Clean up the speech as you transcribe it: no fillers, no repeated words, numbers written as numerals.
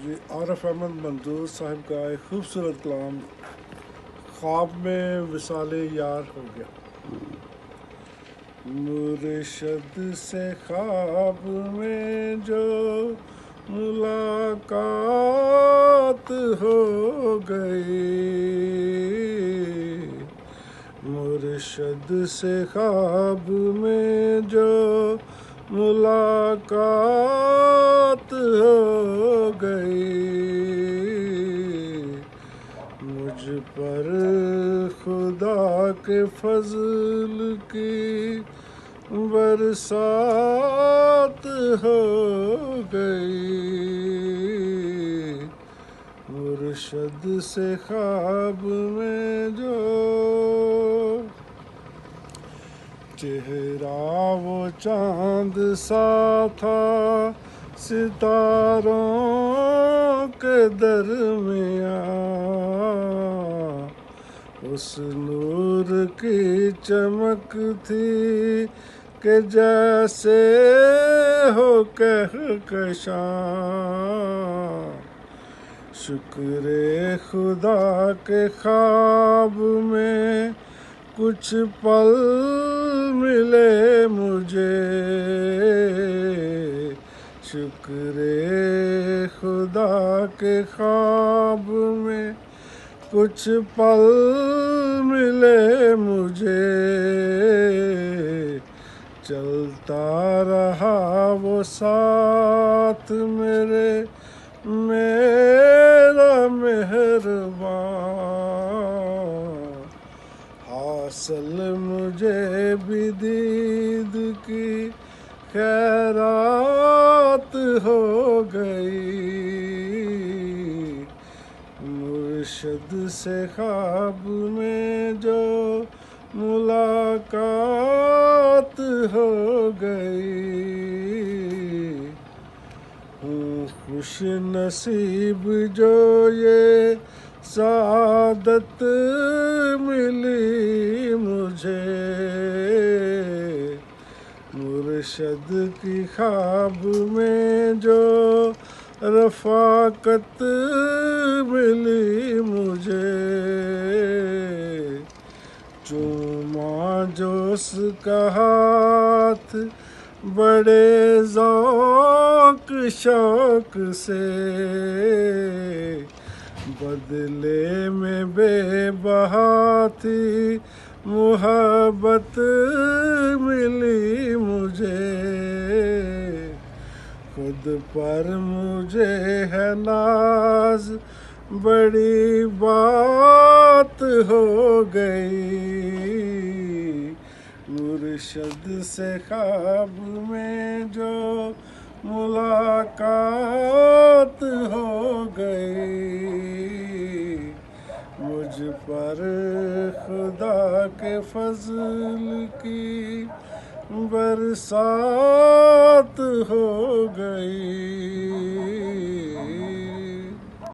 جی عارف احمد منظور صاحب کا ایک خوبصورت کلام خواب میں وصال یار ہو گیا۔ مرشد سے خواب میں جو ملاقات ہو گئی، مرشد سے خواب میں جو ملاقات ہو گئی، مجھ پر خدا کے فضل کی برسات ہو گئی، مرشد سے خواب میں جو چہرہ وہ چاند سا تھا ستاروں کے درمیان، اس نور کی چمک تھی کہ جیسے ہو کہکشاں، شکر خدا کے خواب میں کچھ پل ملے مجھے، شکر خدا کے خواب میں کچھ پل ملے مجھے، چلتا رہا وہ ساتھ میرا مہربان، حاصل مجھے بھی دید کی خیرات ہو گئی، مرشد سے خواب میں جو ملاقات ہو گئی، ہوں خوش نصیب جو یہ سعادت ملی مجھے، مرشد کی خواب میں جو رفاقت ملی مجھے، چوما جو اس کا ہاتھ بڑے ذوق شوق سے، بدلے میں بے بہا تھی محبت ملی مجھے، خود پر مجھے ہے ناز بڑی بات ہو گئی، مرشد سے خواب میں جو ملاقات ہو گئی، مجھ پر خدا کے فضل کی برسات ہو گئی۔